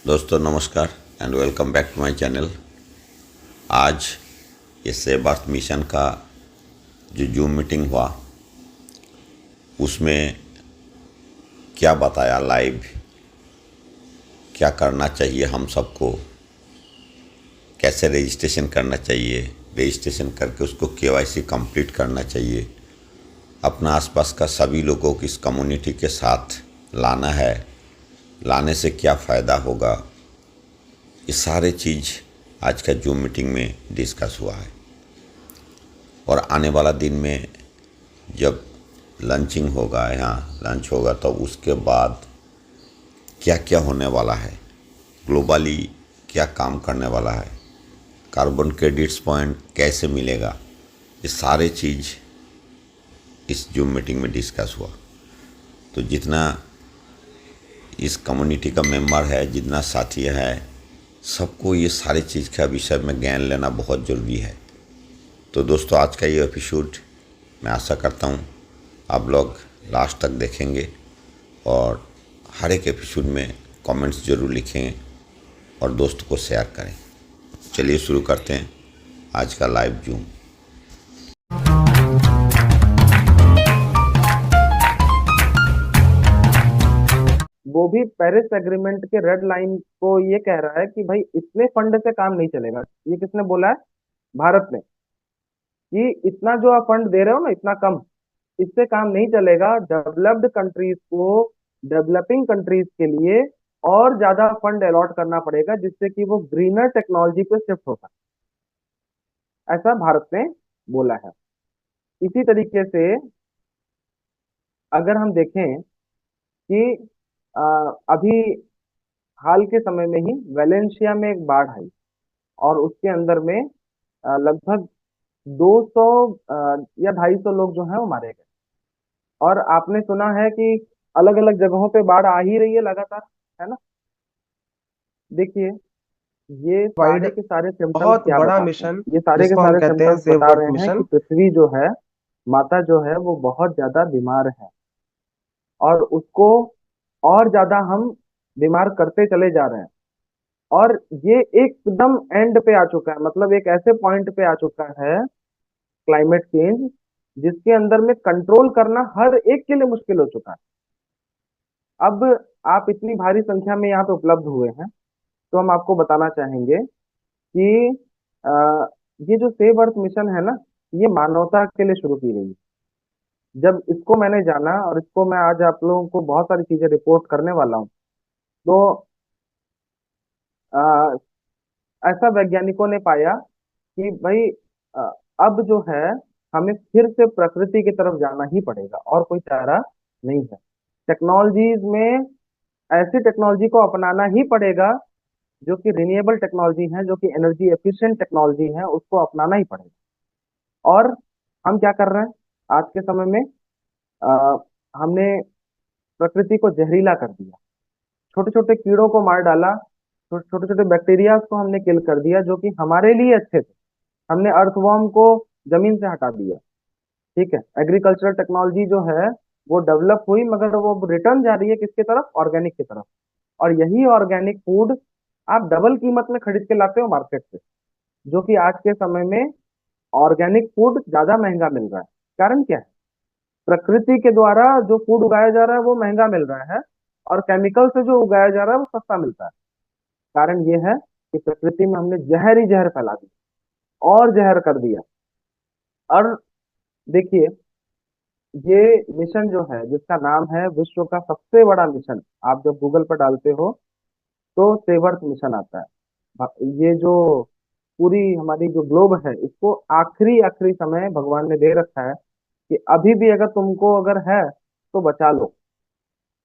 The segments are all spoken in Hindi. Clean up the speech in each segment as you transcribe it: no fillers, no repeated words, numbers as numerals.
दोस्तों नमस्कार and welcome back to my channel. आज ये सेव अर्थ मिशन का जो जूम मीटिंग हुआ उसमें क्या बताया लाइव, क्या करना चाहिए हम सबको, कैसे रजिस्ट्रेशन करना चाहिए, रजिस्ट्रेशन करके उसको केवाईसी कंप्लीट करना चाहिए, अपना आसपास का सभी लोगों को इस कम्युनिटी के साथ लाना है, लाने से क्या फ़ायदा होगा, ये सारे चीज़ आज का जूम मीटिंग में डिस्कस हुआ है। और आने वाला दिन में जब लंचिंग होगा, यहाँ लंच होगा, तो उसके बाद क्या क्या होने वाला है, ग्लोबली क्या काम करने वाला है, कार्बन क्रेडिट्स पॉइंट कैसे मिलेगा, ये सारे चीज़ इस जूम मीटिंग में डिस्कस हुआ। तो जितना इस कम्युनिटी का मेंबर है, जितना साथी है, सबको ये सारी चीज़ का विषय में ज्ञान लेना बहुत ज़रूरी है। तो दोस्तों आज का ये एपिसोड मैं आशा करता हूँ आप लोग लास्ट तक देखेंगे और हर एक एपिसोड में कमेंट्स ज़रूर लिखें और दोस्तों को शेयर करें। चलिए शुरू करते हैं आज का लाइव जूम। वो भी पेरिस एग्रीमेंट के रेड लाइन को ये कह रहा है कि भाई इतने फंड से काम नहीं चलेगा। ये किसने बोला है? भारत ने। कि इतना जो आप फंड दे रहे हो ना, इतना कम, इससे काम नहीं चलेगा। डेवलप्ड कंट्रीज को डेवलपिंग कंट्रीज के लिए और ज्यादा फंड अलॉट करना पड़ेगा, जिससे कि वो ग्रीनर टेक्नोलॉजी पे शिफ्ट हो सके। ऐसा भारत ने बोला है। इसी तरीके से अगर हम देखें कि अ, अभी हाल के समय में ही वेलेंशिया में एक बाढ़ आई और उसके अंदर में लगभग 200 या 250 लोग जो हैं वो मारे गए। और आपने सुना है कि अलग अलग जगहों पे बाढ़ आ ही रही है लगातार, है ना? देखिए, ये वाइड सारे के सारे सिम्टम्स बहुत क्या बड़ा बताते हैं? मिशन ये सारे के जिसको हम सारे कहते हैं सिम्टम्स सेव बता अर्थ रहे हैं कि मिशन। पृथ्वी जो है, माता जो है, वो बहुत ज्यादा बीमार है। और उसको और ज्यादा हम बीमार करते चले जा रहे हैं। और ये एकदम एंड पे आ चुका है, मतलब एक ऐसे पॉइंट पे आ चुका है क्लाइमेट चेंज, जिसके अंदर में कंट्रोल करना हर एक के लिए मुश्किल हो चुका है। अब आप इतनी भारी संख्या में यहाँ पे उपलब्ध हुए हैं, तो हम आपको बताना चाहेंगे कि अ, ये जो सेव अर्थ मिशन है ना, ये मानवता के लिए शुरू की गई है। जब इसको मैंने जाना और इसको मैं आज आप लोगों को बहुत सारी चीजें रिपोर्ट करने वाला हूँ, तो अ, ऐसा वैज्ञानिकों ने पाया कि भाई अ, अब जो है, हमें फिर से प्रकृति की तरफ जाना ही पड़ेगा और कोई चारा नहीं है। टेक्नोलॉजीज में ऐसी टेक्नोलॉजी को अपनाना ही पड़ेगा जो कि रिन्यूएबल टेक्नोलॉजी है, जो कि एनर्जी एफिशिएंट टेक्नोलॉजी है, उसको अपनाना ही पड़ेगा। और हम क्या कर रहे हैं आज के समय में? अ, हमने प्रकृति को जहरीला कर दिया, छोटे छोटे कीड़ों को मार डाला, छोटे छोटे बैक्टीरिया को हमने किल कर दिया जो कि हमारे लिए अच्छे थे। हमने अर्थवॉर्म को जमीन से हटा दिया। ठीक है, एग्रीकल्चरल टेक्नोलॉजी जो है वो डेवलप हुई, मगर वो रिटर्न जा रही है किसकी तरफ? ऑर्गेनिक की तरफ। और यही ऑर्गेनिक फूड आप डबल कीमत में खरीद के लाते हो मार्केट से, जो कि आज के समय में ऑर्गेनिक फूड ज्यादा महंगा मिल रहा है। कारण क्या है? प्रकृति के द्वारा जो फूड उगाया जा रहा है वो महंगा मिल रहा है, और केमिकल से जो उगाया जा रहा है वो सस्ता मिलता है। कारण ये है कि प्रकृति में हमने जहर ही जहर फैला दिया और जहर कर दिया। और देखिए, ये मिशन जो है, जिसका नाम है विश्व का सबसे बड़ा मिशन, आप जब गूगल पर डालते हो तो सेवर्थ मिशन आता है। ये जो पूरी हमारी जो ग्लोब है, इसको आखिरी आखिरी समय भगवान ने दे रखा है कि अभी भी अगर तुमको अगर है तो बचा लो।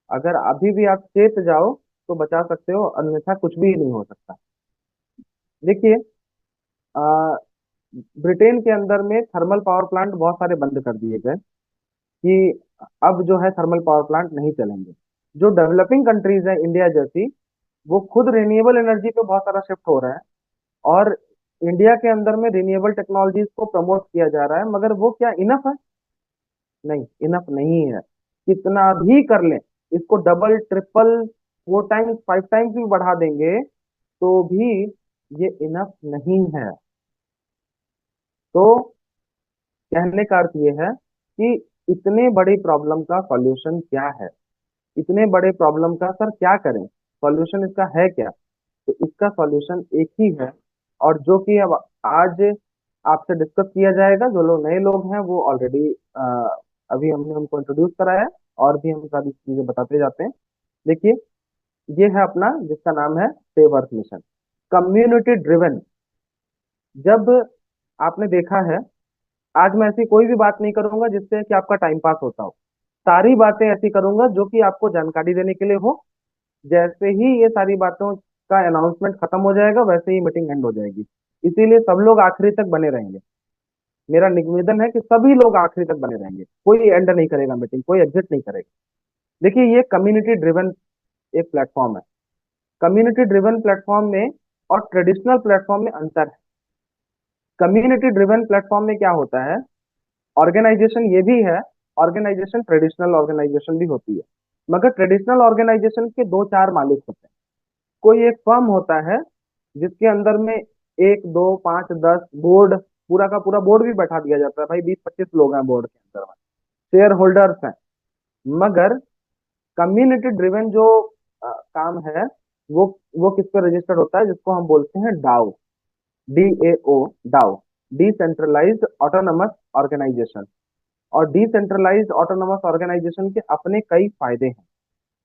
अगर अभी भी आप चेत जाओ तो बचा सकते हो, अन्यथा कुछ भी नहीं हो सकता। देखिए, अ, ब्रिटेन के अंदर में थर्मल पावर प्लांट बहुत सारे बंद कर दिए गए कि अब जो है थर्मल पावर प्लांट नहीं चलेंगे। जो डेवलपिंग कंट्रीज है इंडिया जैसी, वो खुद रिन्यूएबल एनर्जी पे बहुत सारा शिफ्ट हो रहा है। और इंडिया के अंदर में रिन्यूएबल टेक्नोलॉजीज को प्रमोट किया जा रहा है, मगर वो क्या इनफ है? नहीं, इनफ नहीं है। कितना भी कर लें, इसको डबल ट्रिपल 4 टाइम्स 5 टाइम्स भी बढ़ा देंगे तो भी ये इनफ नहीं है। तो कहने का अर्थ ये है कि इतने बड़ी प्रॉब्लम का सॉल्यूशन क्या है, इतने बड़े प्रॉब्लम का सर क्या करें, सॉल्यूशन इसका है क्या? तो इसका सॉल्यूशन एक ही है, और जो कि अब आज आपसे डिस्कस किया जाएगा। जो लोग नए लोग हैं वो ऑलरेडी अभी हमने उनको इंट्रोड्यूस कराया है, और भी हम सारी चीजें बताते जाते हैं। देखिए, ये है अपना जिसका नाम है save earth mission, community driven. जब आपने देखा है, आज मैं ऐसी कोई भी बात नहीं करूंगा जिससे कि आपका टाइम पास होता हो, सारी बातें ऐसी करूंगा जो कि आपको जानकारी देने के लिए हो। जैसे ही ये सारी बातों का अनाउंसमेंट खत्म हो जाएगा वैसे ही मीटिंग एंड हो जाएगी। इसीलिए सब लोग आखिरी तक बने रहेंगे। मेरा निवेदन है कि सभी लोग आखिरी तक बने रहेंगे, कोई एंड नहीं करेगा मीटिंग, कोई एग्जिट नहीं करेगा। देखिए, ये कम्युनिटी ड्रिवन एक प्लेटफॉर्म है। कम्युनिटी ड्रिवन प्लेटफॉर्म में और ट्रेडिशनल प्लेटफॉर्म में अंतर है। कम्युनिटी ड्रिवन प्लेटफॉर्म में क्या होता है, ऑर्गेनाइजेशन ये भी है, ऑर्गेनाइजेशन ट्रेडिशनल ऑर्गेनाइजेशन भी होती है, मगर ट्रेडिशनल ऑर्गेनाइजेशन के दो चार मालिक होते हैं। कोई एक फर्म होता है जिसके अंदर में 1 2 5 10 बोर्ड, पूरा का पूरा बोर्ड भी बैठा दिया जाता है, भाई 20 25 लोग हैं बोर्ड के अंदर में, शेयर होल्डर्स हैं। मगर कम्युनिटी ड्रिवन जो काम है, वो वो किस पे रजिस्टर्ड होता है, जिसको हम बोलते हैं डाउ, DAO, डाउ, डिसेंट्रलाइज्ड ऑटोनमस ऑर्गेनाइजेशन। और डिसेंट्रलाइज्ड ऑटोनमस ऑर्गेनाइजेशन के अपने कई फायदे हैं।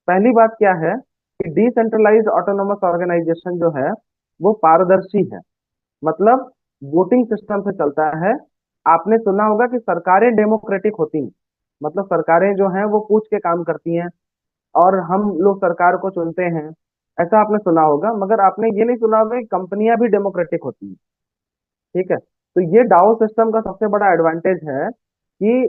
पहली बात क्या है कि डिसेंट्रलाइज्ड ऑटोनोमस ऑर्गेनाइजेशन जो है वो पारदर्शी है, मतलब वोटिंग सिस्टम से चलता है। आपने सुना होगा कि सरकारें डेमोक्रेटिक होती हैं, मतलब सरकारें जो हैं वो पूछ के काम करती हैं, और हम लोग सरकार को चुनते हैं, ऐसा आपने सुना होगा। मगर आपने ये नहीं सुना होगा कि कंपनियां भी डेमोक्रेटिक होती हैं। ठीक है, तो ये डाओ सिस्टम का सबसे बड़ा एडवांटेज है कि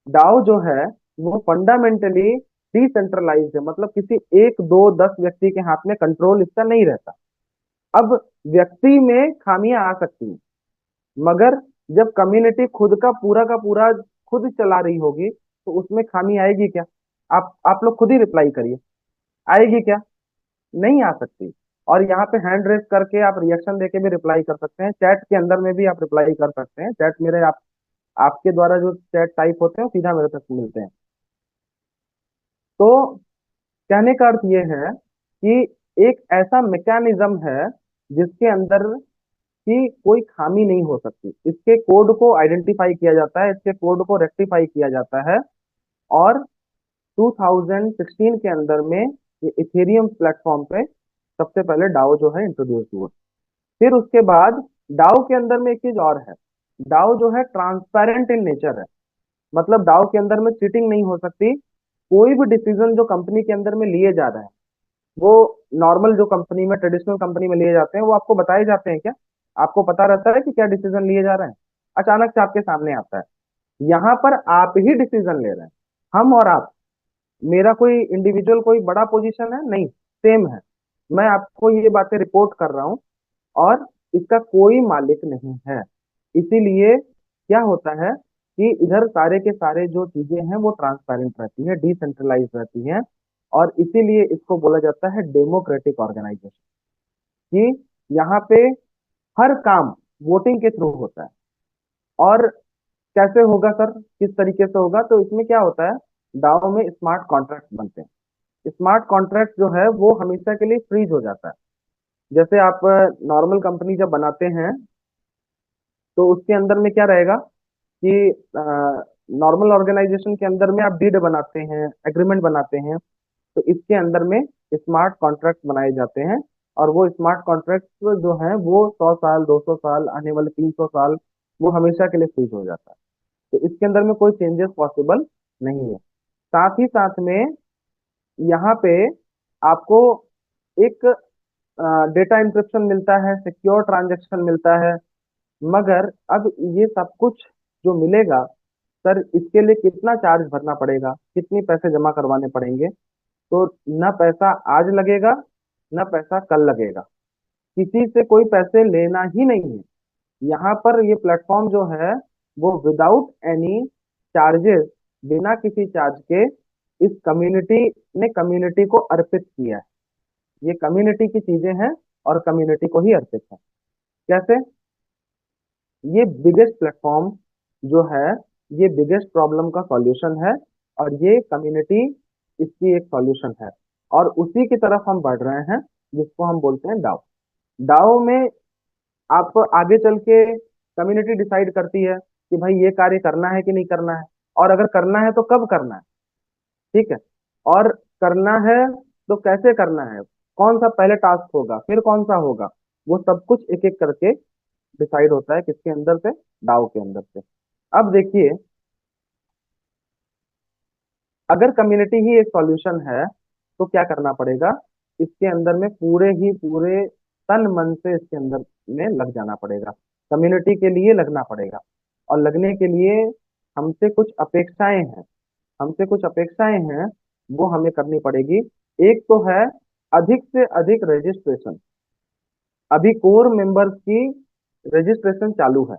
डाओ जो है वो फंडामेंटली डिसेंट्रलाइज्ड है, मतलब किसी 1 2 10 व्यक्ति के हाथ में कंट्रोल इसका नहीं रहता। अब व्यक्ति में खामियां आ सकती हैं, मगर जब कम्युनिटी खुद का पूरा खुद चला रही होगी तो उसमें खामी आएगी क्या? आप लोग खुद ही रिप्लाई करिए, आएगी क्या? नहीं आ सकती। और यहाँ पे हैंड रेस करके आप रिएक्शन देके भी रिप्लाई कर सकते हैं, चैट के अंदर में भी आप रिप्लाई कर सकते हैं। चैट मेरे आपके द्वारा जो चैट टाइप होते हैं वो सीधा मेरे तक मिलते हैं। तो कहने का अर्थ ये है कि एक ऐसा मैकेनिज्म है जिसके अंदर कि कोई खामी नहीं हो सकती, इसके कोड को आइडेंटिफाई किया जाता है, इसके कोड को रेक्टिफाई किया जाता है। और 2016 के अंदर में ये इथेरियम प्लेटफॉर्म पे सबसे पहले डाओ जो है इंट्रोड्यूस हुआ। फिर उसके बाद डाओ के अंदर में एक चीज और है, डाओ जो है ट्रांसपेरेंट इन नेचर है, मतलब डाओ के अंदर में चीटिंग नहीं हो सकती। कोई भी डिसीजन जो कंपनी के अंदर में लिए जा रहे हैं, वो नॉर्मल जो कंपनी में ट्रेडिशनल कंपनी में लिए जाते हैं वो आपको बताए जाते हैं क्या? आपको पता रहता है कि क्या डिसीजन लिए जा रहे हैं? अचानक से आपके सामने आता है। यहाँ पर आप ही डिसीजन ले रहे हैं, हम और आप। मेरा कोई इंडिविजुअल कोई बड़ा पोजीशन है नहीं, सेम है। मैं आपको ये बातें रिपोर्ट कर रहा हूँ, और इसका कोई मालिक नहीं है। इसीलिए क्या होता है कि इधर सारे के सारे जो चीजें हैं वो ट्रांसपेरेंट रहती है, डिसेंट्रलाइज रहती हैं। और इसीलिए इसको बोला जाता है डेमोक्रेटिक ऑर्गेनाइजेशन, कि यहाँ पे हर काम वोटिंग के थ्रू होता है। और कैसे होगा सर, किस तरीके से होगा? तो इसमें क्या होता है, डाओ में स्मार्ट कॉन्ट्रैक्ट बनते हैं। स्मार्ट कॉन्ट्रैक्ट जो है वो हमेशा के लिए फ्रीज हो जाता है। जैसे आप नॉर्मल कंपनी जब बनाते हैं तो उसके अंदर में क्या रहेगा कि नॉर्मल ऑर्गेनाइजेशन के अंदर में आप डीड बनाते हैं, एग्रीमेंट बनाते हैं, तो इसके अंदर में स्मार्ट कॉन्ट्रैक्ट बनाए जाते हैं। और वो स्मार्ट कॉन्ट्रैक्ट जो है वो 100 साल 200 साल आने वाले 300 साल वो हमेशा के लिए फ्रीज हो जाता है। तो इसके अंदर में कोई चेंजेस पॉसिबल नहीं है। साथ ही साथ में यहाँ पे आपको एक डेटा इंक्रिप्शन मिलता है, सिक्योर ट्रांजेक्शन मिलता है। मगर अब ये सब कुछ जो मिलेगा, सर इसके लिए कितना चार्ज भरना पड़ेगा, कितनी पैसे जमा करवाने पड़ेंगे? तो न पैसा आज लगेगा, न पैसा कल लगेगा, किसी से कोई पैसे लेना ही नहीं है। यहाँ पर ये प्लेटफॉर्म जो है वो विदाउट एनी चार्जेस, बिना किसी चार्ज के इस कम्युनिटी ने कम्युनिटी को अर्पित किया है। ये कम्युनिटी की चीजें हैं और कम्युनिटी को ही अर्पित है। कैसे? ये बिगेस्ट प्लेटफॉर्म जो है, ये बिगेस्ट प्रॉब्लम का सॉल्यूशन है, और ये कम्युनिटी इसकी एक सॉल्यूशन है, और उसी की तरफ हम बढ़ रहे हैं, जिसको हम बोलते हैं डाओ। डाओ में आप आगे चल के कम्युनिटी डिसाइड करती है कि भाई ये कार्य करना है कि नहीं करना है, और अगर करना है तो कब करना है। ठीक है? और करना है तो कैसे करना है, कौन सा पहले टास्क होगा, फिर कौन सा होगा, वो सब कुछ एक एक करके डिसाइड होता है, किसके अंदर से? डाओ के अंदर से। अब देखिए, अगर कम्युनिटी ही एक सॉल्यूशन है, तो क्या करना पड़ेगा? इसके अंदर में पूरे ही पूरे तन मन से इसके अंदर में लग जाना पड़ेगा, कम्युनिटी के लिए लगना पड़ेगा। और लगने के लिए हमसे कुछ अपेक्षाएं हैं, हमसे कुछ अपेक्षाएं हैं, वो हमें करनी पड़ेगी। एक तो है अधिक से अधिक रजिस्ट्रेशन। अभी कोर मेंबर्स की रजिस्ट्रेशन चालू है,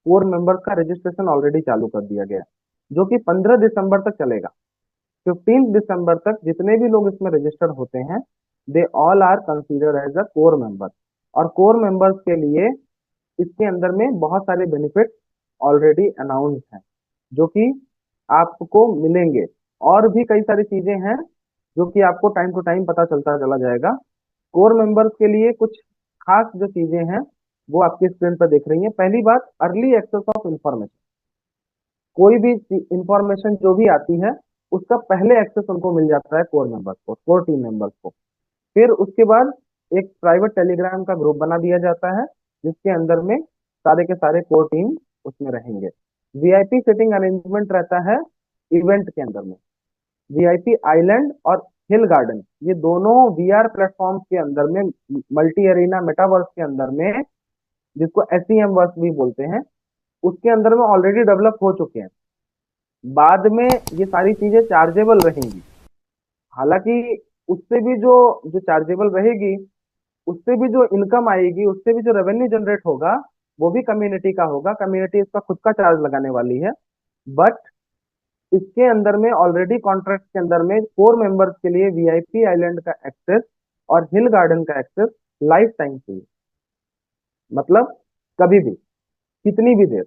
कोर मेंबर्स का रजिस्ट्रेशन ऑलरेडी चालू कर दिया गया है, जो कि 15 दिसंबर तक चलेगा। 15 दिसंबर तक जितने भी लोग इसमें रजिस्टर होते हैं, they all are considered as a core member. और कोर मेंबर्स के लिए इसके अंदर में बहुत सारे बेनिफिट ऑलरेडी अनाउंस हैं, जो कि आपको मिलेंगे। और भी कई सारी चीजें हैं जो कि आपको टाइम टू टाइम पता चलता चला जाएगा। कोर मेंबर्स के लिए कुछ खास जो चीजें हैं, वो आपकी स्क्रीन पर देख रही हैं। पहली बात, अर्ली एक्सेस ऑफ इंफॉर्मेशन। कोई भी इंफॉर्मेशन जो भी आती है, उसका पहले एक्सेस उनको मिल जाता है, कोर मेंबर्स को, कोर टीम मेंबर्स को। फिर उसके बाद एक प्राइवेट टेलीग्राम का ग्रुप बना दिया जाता है, जिसके अंदर में सारे के सारे कोर टीम उसमें रहेंगे। वीआईपी सेटिंग अरेंजमेंट रहता है इवेंट के अंदर में। वीआईपी आइलैंड और हिल गार्डन, ये दोनों वीआर प्लेटफॉर्म्स के अंदर में, मल्टी एरिना मेटावर्स के अंदर में, जिसको एसईएम वर्स भी बोलते हैं, उसके अंदर में ऑलरेडी डेवलप हो चुके हैं। बाद में ये सारी चीजें चार्जेबल रहेंगी। हालांकि उससे भी जो जो चार्जेबल रहेगी, उससे भी जो इनकम आएगी, उससे भी जो रेवेन्यू जनरेट होगा, वो भी कम्युनिटी का होगा। कम्युनिटी इसका खुद का चार्ज लगाने वाली है। बट इसके अंदर में ऑलरेडी कॉन्ट्रैक्ट के अंदर में कोर मेंबर्स के लिए वीआईपी आइलैंड का एक्सेस और हिल गार्डन का एक्सेस लाइफ टाइम चाहिए। मतलब कभी भी, कितनी भी देर।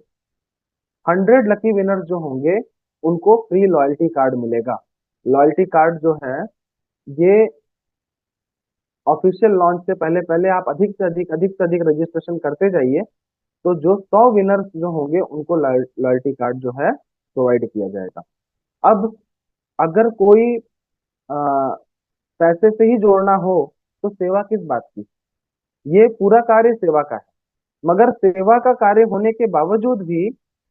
100 लकी विनर जो होंगे, उनको फ्री लॉयल्टी कार्ड मिलेगा। लॉयल्टी कार्ड जो है, ये ऑफिशियल लॉन्च से पहले पहले आप अधिक से अधिक रजिस्ट्रेशन करते जाइए, तो जो 100 विनर्स जो होंगे, उनको लॉयल्टी कार्ड जो है प्रोवाइड किया जाएगा। अब अगर कोई आ, पैसे से ही जोड़ना हो, तो सेवा किस बात की? ये पूरा कार्य सेवा का है। मगर सेवा का कार्य होने के बावजूद भी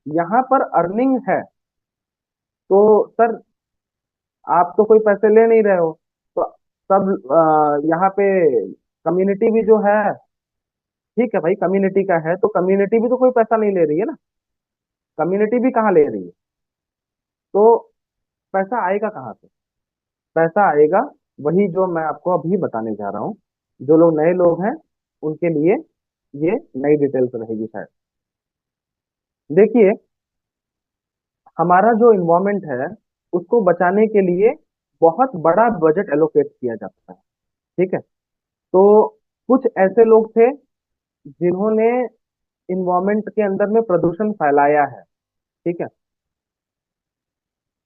यहाँ पर अर्निंग है, तो सर आप तो कोई पैसे ले नहीं रहे हो, तो सब यहाँ पे कम्युनिटी भी जो है, ठीक है भाई, कम्युनिटी का है तो कम्युनिटी भी तो कोई पैसा नहीं ले रही है ना, कम्युनिटी भी कहाँ ले रही है? तो पैसा आएगा कहाँ से? पैसा आएगा, वही जो मैं आपको अभी बताने जा रहा हूँ। जो लोग नए लोग हैं, उनके लिए ये नई डिटेल्स रहेगी शायद। देखिए, हमारा जो इन्वायरमेंट है, उसको बचाने के लिए बहुत बड़ा बजट एलोकेट किया जाता है। ठीक है? तो कुछ ऐसे लोग थे जिन्होंने इन्वायरमेंट के अंदर में प्रदूषण फैलाया है। ठीक है?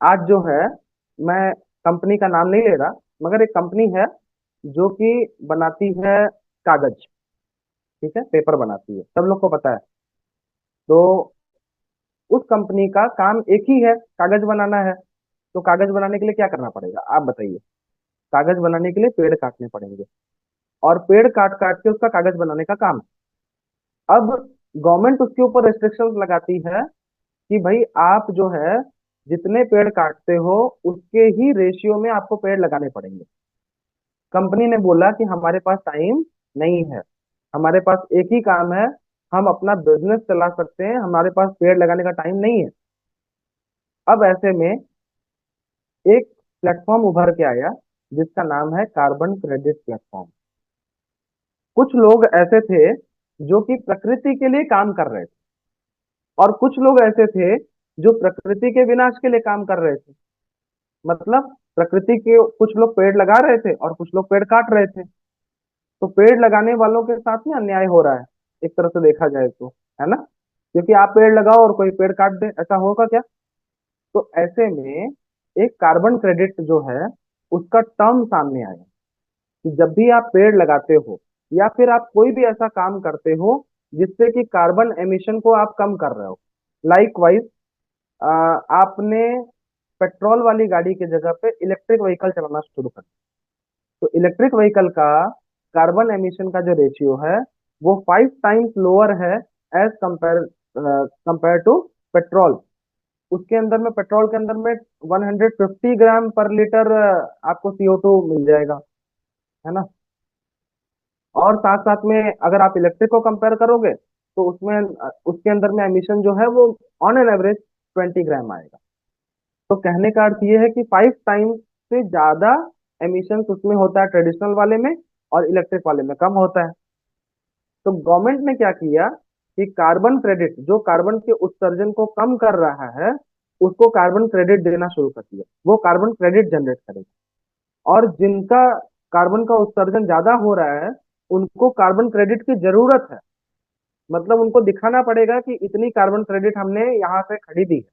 आज जो है, मैं कंपनी का नाम नहीं ले रहा, मगर एक कंपनी है जो कि बनाती है कागज। ठीक है? पेपर बनाती है, सब लोग को पता है। तो उस कंपनी का काम एक ही है, कागज बनाना है। तो कागज बनाने के लिए क्या करना पड़ेगा, आप बताइए? कागज बनाने के लिए पेड़ काटने पड़ेंगे, और पेड़ काट काट के उसका कागज बनाने का काम। अब गवर्नमेंट उसके ऊपर रेस्ट्रिक्शंस लगाती है कि भाई आप जो है, जितने पेड़ काटते हो, उसके ही रेशियो में आपको पेड़ लगाने पड़ेंगे। कंपनी ने बोला कि हमारे पास टाइम नहीं है, हमारे पास एक ही काम है, हम अपना बिजनेस चला सकते हैं, हमारे पास पेड़ लगाने का टाइम नहीं है। अब ऐसे में एक प्लेटफॉर्म उभर के आया, जिसका नाम है कार्बन क्रेडिट प्लेटफॉर्म। कुछ लोग ऐसे थे जो कि प्रकृति के लिए काम कर रहे थे, और कुछ लोग ऐसे थे जो प्रकृति के विनाश के लिए काम कर रहे थे। मतलब प्रकृति के कुछ लोग पेड़ लगा रहे थे और कुछ लोग पेड़ काट रहे थे। तो पेड़ लगाने वालों के साथ में अन्याय हो रहा है, एक तरह से देखा जाए तो, है ना? क्योंकि आप पेड़ लगाओ और कोई पेड़ काट दे, ऐसा होगा क्या? तो ऐसे में एक कार्बन क्रेडिट जो है उसका टर्म सामने आया कि जब भी आप पेड़ लगाते हो या फिर आप कोई भी ऐसा काम करते हो जिससे कि कार्बन एमिशन को आप कम कर रहे हो, लाइक वाइज आपने पेट्रोल वाली गाड़ी की जगह पे इलेक्ट्रिक व्हीकल चलाना शुरू कर, तो इलेक्ट्रिक व्हीकल का कार्बन एमिशन का जो रेशियो है वो 5 टाइम्स लोअर है as compare compare to petrol. उसके अंदर में, पेट्रोल के अंदर में 150 ग्राम पर लीटर आपको CO2 मिल जाएगा, है ना? और साथ साथ में अगर आप इलेक्ट्रिक को कंपेयर करोगे तो उसमें उसके अंदर में एमिशन जो है वो ऑन एन एवरेज 20 ग्राम आएगा। तो कहने का अर्थ ये है कि 5 टाइम से ज्यादा एमिशन उसमें होता है ट्रेडिशनल वाले में, और इलेक्ट्रिक वाले में कम होता है। तो गवर्नमेंट ने क्या किया कि कार्बन क्रेडिट, जो कार्बन के उत्सर्जन को कम कर रहा है, उसको कार्बन क्रेडिट देना शुरू कर दिया, वो कार्बन क्रेडिट जनरेट करेगा। और जिनका कार्बन का उत्सर्जन ज्यादा हो रहा है उनको कार्बन क्रेडिट की जरूरत है, मतलब उनको दिखाना पड़ेगा कि इतनी कार्बन क्रेडिट हमने यहाँ से खरीदी है,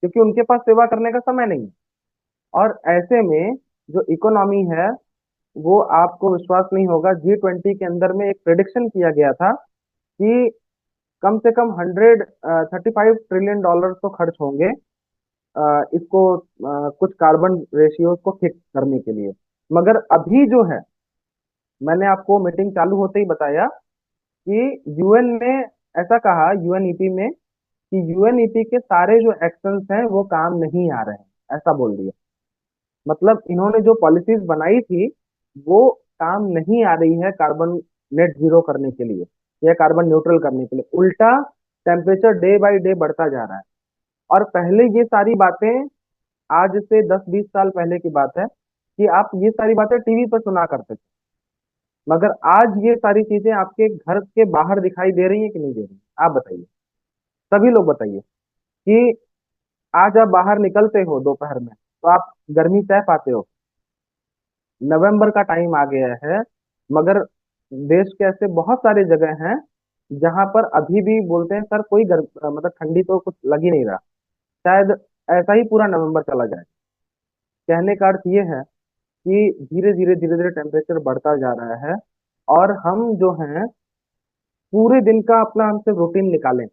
क्योंकि उनके पास सेवा करने का समय नहीं है। और ऐसे में जो इकोनॉमी है वो, आपको विश्वास नहीं होगा, G20 के अंदर में एक प्रिडिक्शन किया गया था कि कम से कम 135 ट्रिलियन डॉलर तो खर्च होंगे इसको कुछ कार्बन रेशियोज को फिक्स करने के लिए। मगर अभी जो है, मैंने आपको मीटिंग चालू होते ही बताया कि यूएन ने ऐसा कहा, यूएनईपी में, कि यूएनईपी के सारे जो एक्शंस हैं वो काम नहीं आ रहे हैं, ऐसा बोल दिया। मतलब इन्होंने जो पॉलिसीज बनाई थी वो काम नहीं आ रही है कार्बन नेट जीरो करने के लिए या कार्बन न्यूट्रल करने के लिए, उल्टा टेम्परेचर डे बाय डे बढ़ता जा रहा है। और पहले ये सारी बातें, आज से 10-20 साल पहले की बात है कि आप ये सारी बातें टीवी पर सुना करते थे, मगर आज ये सारी चीजें आपके घर के बाहर दिखाई दे रही है कि नहीं दे रही? आप बताइए, सभी लोग बताइए कि आज आप बाहर निकलते हो दोपहर में तो आप गर्मी सह पाते हो? नवंबर का टाइम आ गया है, मगर देश के ऐसे बहुत सारे जगह हैं जहां पर अभी भी बोलते हैं सर कोई मतलब ठंडी तो कुछ लग ही नहीं रहा। शायद ऐसा ही पूरा नवंबर चला जाए। कहने का अर्थ ये है कि धीरे धीरे टेम्परेचर बढ़ता जा रहा है, और हम जो हैं पूरे दिन का अपना हम सिर्फ रूटीन निकालें,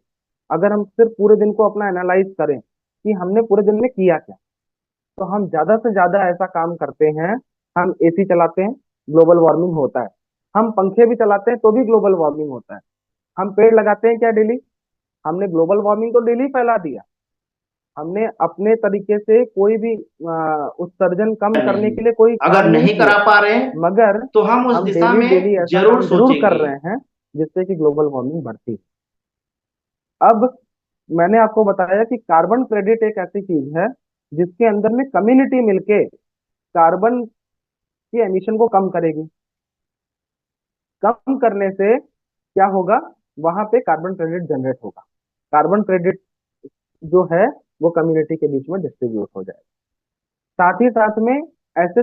अगर हम सिर्फ पूरे दिन को अपना एनालाइज करें कि हमने पूरे दिन में किया क्या, तो हम ज्यादा से ज्यादा ऐसा काम करते हैं। हम एसी चलाते हैं, ग्लोबल वार्मिंग होता है। हम पंखे भी चलाते हैं तो भी ग्लोबल वार्मिंग होता है। हम पेड़ लगाते हैं क्या डेली? हमने ग्लोबल वार्मिंग को डेली फैला दिया। हमने अपने तरीके से कोई भी उत्सर्जन कम करने नहीं, के लिए कोई अगर काम नहीं नहीं किया, करा पा रहे हैं मगर तो हम उस हम दिशा डेली में डेली ऐसा जरूर काम जरूर कर सोचेंगे। रहे हैं जिससे कि ग्लोबल वार्मिंग बढ़ती है। अब मैंने आपको बताया कि कार्बन क्रेडिट एक ऐसी चीज है जिसके अंदर में कम्युनिटी मिलके कार्बन की एमिशन को कम करेगी। कम करने से क्या होगा? वहां पे कार्बन क्रेडिट जनरेट होगा। कार्बन क्रेडिट जो है वो कम्युनिटी के बीच में डिस्ट्रीब्यूट हो जाएगा। साथ ही साथ में ऐसे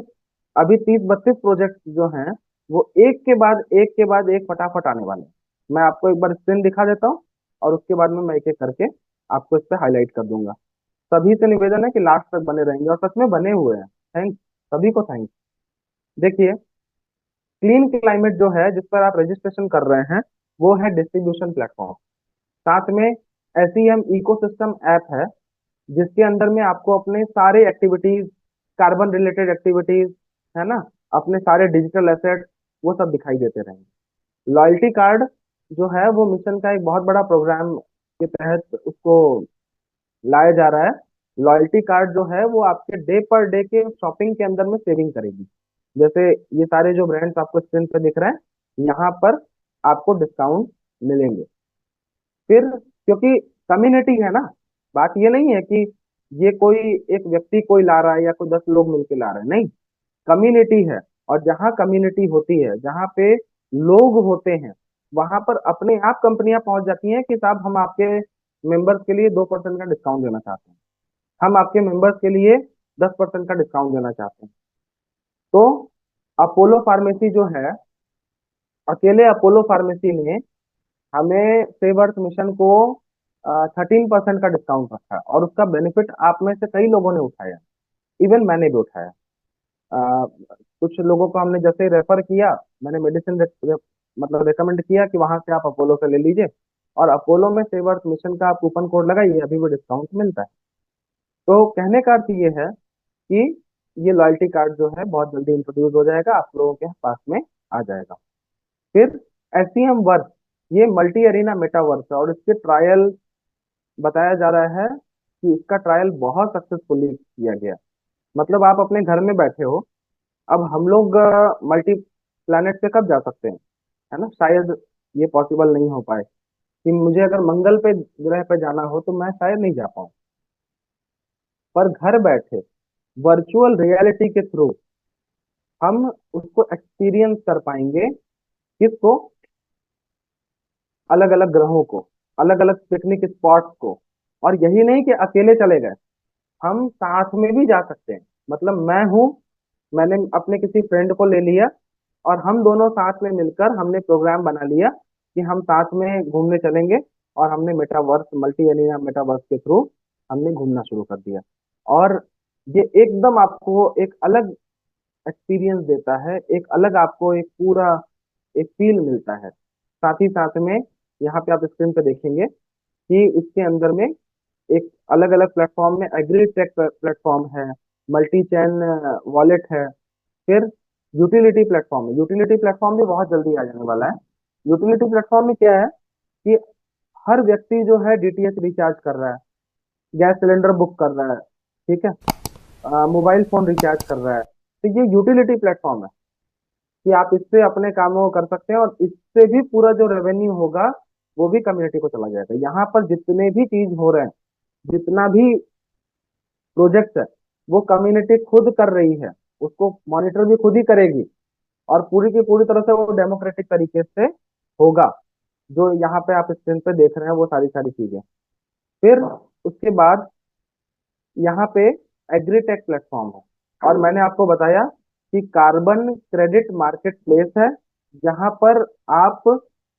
अभी 30-32 प्रोजेक्ट जो हैं वो एक के बाद एक फटाफट आने वाले हैं। मैं आपको एक बार स्क्रीन दिखा देता हूँ और उसके बाद में मैं एक एक करके आपको इस पे हाईलाइट कर दूंगा। सभी से निवेदन है कि लास्ट तक बने रहेंगे, और सच में बने हुए हैं। थैंक्स, सभी को थैंक्स। देखिए, क्लीन क्लाइमेट जो है जिस पर आप रजिस्ट्रेशन कर रहे हैं वो है डिस्ट्रीब्यूशन प्लेटफॉर्म। साथ में SEM इकोसिस्टम ऐप है जिसके अंदर में आपको अपने सारे एक्टिविटीज, कार्बन रिलेटेड एक्टिविटीज, है ना, अपने सारे डिजिटल एसेट, वो सब दिखाई देते रहेंगे। लॉयल्टी कार्ड जो है वो मिशन का एक बहुत बड़ा प्रोग्राम के तहत उसको लाया जा रहा है। लॉयल्टी कार्ड जो है वो आपके डे पर डे के शॉपिंग के अंदर में सेविंग करेगी। जैसे ये सारे जो ब्रांड्स आपको स्क्रीन पे दिख रहे हैं, यहाँ पर आपको डिस्काउंट मिलेंगे। फिर क्योंकि कम्युनिटी है ना, बात ये नहीं है कि ये कोई एक व्यक्ति कोई ला रहा है या कोई 10 लोग मिलके ला रहे हैं, नहीं, कम्युनिटी है। और जहाँ कम्युनिटी होती है, जहाँ पे लोग होते हैं, वहां पर अपने आप कंपनियां पहुंच जाती हैं कि साहब हम आपके मेंबर्स के लिए 2% का डिस्काउंट देना चाहते हैं, हम आपके मेंबर्स के लिए 10% का डिस्काउंट देना चाहते हैं। तो अपोलो फार्मेसी जो है, अकेले अपोलो फार्मेसी ने हमें सेव अर्थ मिशन को 13% का डिस्काउंट रखा है, और उसका बेनिफिट आप में से कई लोगों ने उठाया, इवन मैंने भी उठाया। अ, कुछ लोगों को हमने जैसे रेफर किया, मैंने मेडिसिन मतलब रेकमेंड किया कि वहां से आप अपोलो से ले लीजिए, और अपोलो में सेव अर्थ मिशन का आप कूपन कोड लगाइए, अभी भी डिस्काउंट मिलता है। तो कहने का अर्थ ये है कि ये लॉयल्टी कार्ड जो है बहुत जल्दी इंट्रोड्यूस हो जाएगा, आप लोगों के पास में आ जाएगा। फिर एससीएम वर्क, ये मल्टी एरिना मेटावर्स है, और इसके ट्रायल बताया जा रहा है कि इसका ट्रायल बहुत सक्सेसफुली किया गया। मतलब आप अपने घर में बैठे हो, अब हम लोग मल्टी प्लैनेट पे कब जा सकते हैं, है ना? शायद ये पॉसिबल नहीं हो पाए कि मुझे अगर मंगल पे ग्रह पे जाना हो तो मैं शायद नहीं जा पाऊँ, पर घर बैठे वर्चुअल रियलिटी के थ्रू हम उसको एक्सपीरियंस कर पाएंगे। किसको? अलग अलग ग्रहों को, अलग अलग पिकनिक स्पॉट्स को। और यही नहीं कि अकेले चले गए, हम साथ में भी जा सकते हैं। मतलब मैं हूँ, मैंने अपने किसी फ्रेंड को ले लिया, और हम दोनों साथ में मिलकर हमने प्रोग्राम बना लिया कि हम साथ में घूमने चलेंगे, और हमने मेटावर्स, मल्टी एलिया मेटावर्स के थ्रू हमने घूमना शुरू कर दिया। और ये एकदम आपको एक अलग एक्सपीरियंस देता है, एक अलग आपको एक पूरा एक फील मिलता है। साथ ही साथ में यहाँ पे आप स्क्रीन पे देखेंगे कि इसके अंदर में एक अलग अलग प्लेटफॉर्म में एग्री टेक प्लेटफॉर्म है, मल्टी चैन वॉलेट है, फिर यूटिलिटी प्लेटफॉर्म है। यूटिलिटी प्लेटफॉर्म भी बहुत जल्दी आ जाने वाला है। यूटिलिटी प्लेटफॉर्म में क्या है कि हर व्यक्ति जो है डीटीएच रिचार्ज कर रहा है, गैस सिलेंडर बुक कर रहा है, ठीक है, मोबाइल फोन रिचार्ज कर रहा है। तो ये यूटिलिटी प्लेटफॉर्म है कि आप इससे अपने कामों को कर सकते हैं, और इससे भी पूरा जो रेवेन्यू होगा वो भी कम्युनिटी को चला जाएगा। यहाँ पर जितने भी चीज हो रहे हैं, जितना भी प्रोजेक्ट है, वो कम्युनिटी खुद कर रही है, उसको मॉनिटर भी खुद ही करेगी, और पूरी की पूरी तरह से वो डेमोक्रेटिक तरीके से होगा। जो यहाँ पे आप स्क्रीन पे देख रहे हैं वो सारी सारी चीजें। फिर उसके बाद यहाँ पे एग्रीटेक प्लेटफॉर्म है, और मैंने आपको बताया कि कार्बन क्रेडिट मार्केट प्लेस है, जहाँ पर आप